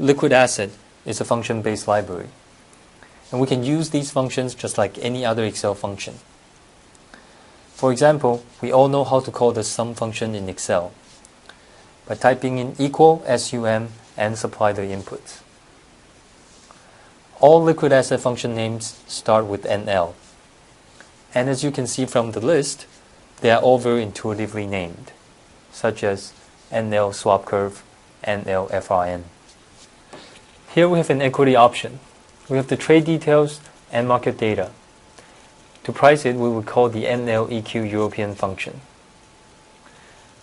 liquid asset is a function-based library, and we can use these functions just like any other Excel function. For example, we all know how to call the sum function in Excel by typing in equal sum and supply the inputs. All liquid asset function names start with NL, and as you can see from the list, they are all very intuitively named, such as NL swap curve, NL FRN. Here we have an equity option. We have the trade details and market data. To price it, we would call the NLEQ European function.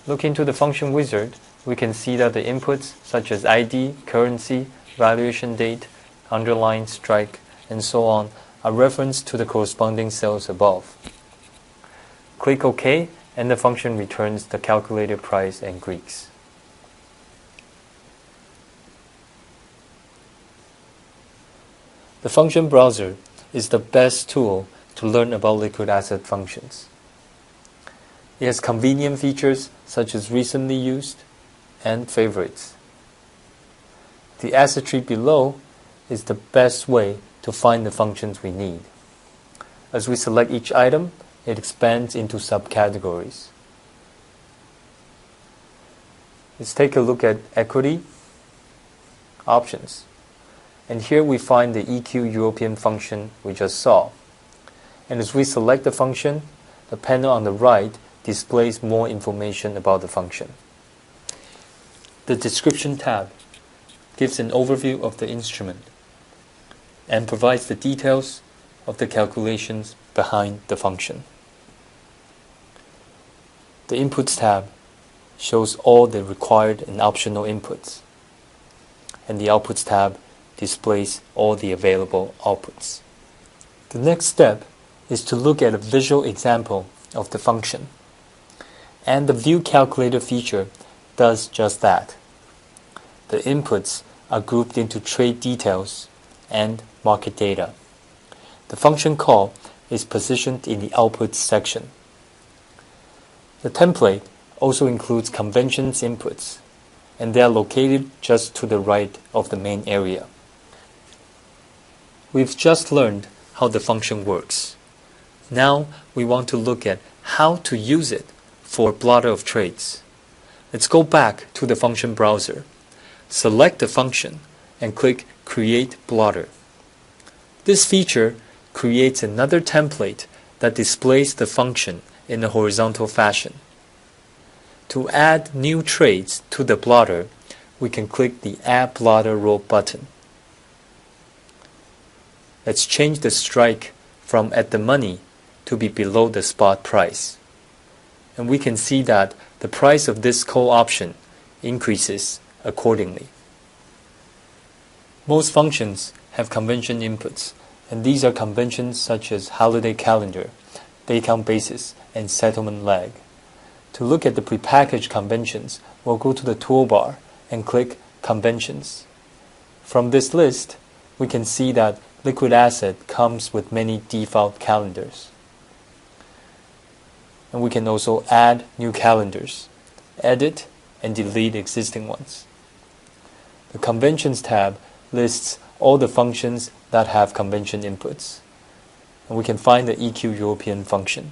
Look into the function wizard, we can see that the inputs such as ID, currency, valuation date, underline, strike, and so on are referenced to the corresponding cells above. Click OK, and the function returns the calculated price and Greeks. The function browser is the best tool to learn about liquid asset functions. It has convenient features such as recently used and favorites. The asset tree below is the best way to find the functions we need. As we select each item, it expands into subcategories. Let's take a look at equity options. And here we find the EQ European function we just saw. And as we select the function, the panel on the right displays more information about the function. The description tab gives an overview of the instrument and provides the details of the calculations behind the function. The inputs tab shows all the required and optional inputs, and the outputs tab displays all the available outputs. The next step is to look at a visual example of the function, and the View Calculator feature does just that. The inputs are grouped into trade details and market data. The function call is positioned in the outputs section. The template also includes conventions inputs, and they are located just to the right of the main area. We've just learned how the function works. Now we want to look at how to use it for blotter of trades. Let's go back to the function browser, select the function, and click Create Blotter. This feature creates another template that displays the function in a horizontal fashion. To add new trades to the blotter, we can click the Add Blotter Row button. Let's change the strike from at the money to be below the spot price. And we can see that the price of this call option increases accordingly. Most functions have convention inputs, and these are conventions such as holiday calendar, day count basis, and settlement lag. To look at the prepackaged conventions, we'll go to the toolbar and click Conventions. From this list, we can see that liquid asset comes with many default calendars. And we can also add new calendars, edit and delete existing ones. The Conventions tab lists all the functions that have convention inputs. And we can find the EQ European function.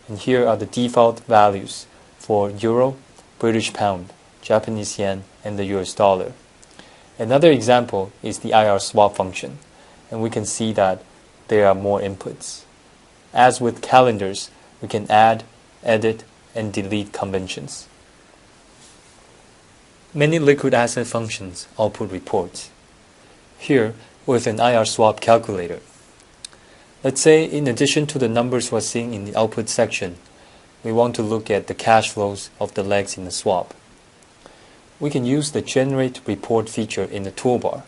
And here are the default values for Euro, British Pound, Japanese Yen, and the US dollar. Another example is the IR swap function, and we can see that there are more inputs. As with calendars, we can add, edit, and delete conventions. Many liquid asset functions output reports. Here, we have an IR swap calculator. Let's say in addition to the numbers we're seeing in the output section, we want to look at the cash flows of the legs in the swap. We can use the Generate Report feature in the toolbar.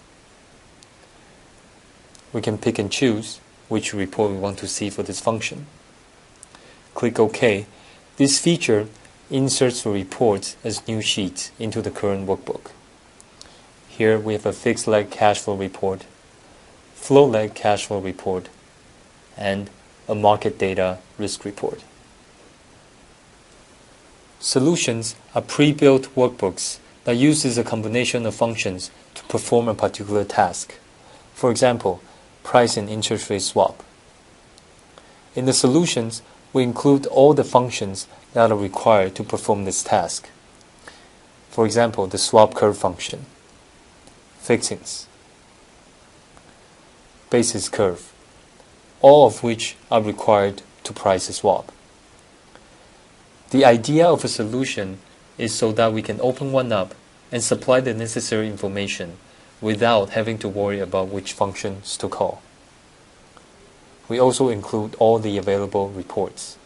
We can pick and choose which report we want to see for this function. Click OK. This feature inserts the reports as new sheets into the current workbook. Here we have a fixed leg cash flow report, flow leg cash flow report, and a market data risk report. Solutions are pre-built workbooks that uses a combination of functions to perform a particular task. For example, price and interest rate swap. In the solutions, we include all the functions that are required to perform this task. For example, the swap curve function, fixings, basis curve, all of which are required to price a swap. The idea of a solution is so that we can open one up and supply the necessary information without having to worry about which functions to call. We also include all the available reports.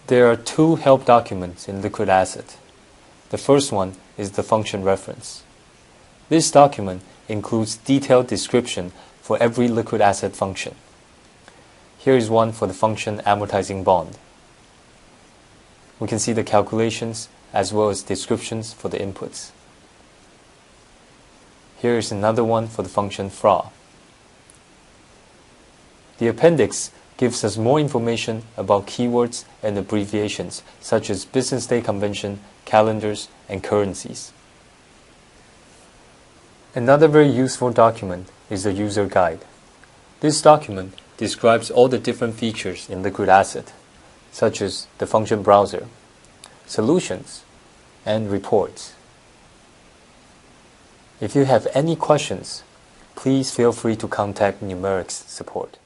There are two help documents in liquid asset. The first one is the function reference. This document includes detailed description for every liquid asset function. Here is one for the function amortizing bond. We can see the calculations as well as descriptions for the inputs. Here is another one for the function FRA. The appendix gives us more information about keywords and abbreviations such as business day convention, calendars, and currencies. Another very useful document is the user guide. This document describes all the different features in liquid asset, such as the function browser, solutions, and reports. If you have any questions, please feel free to contact Numerics support.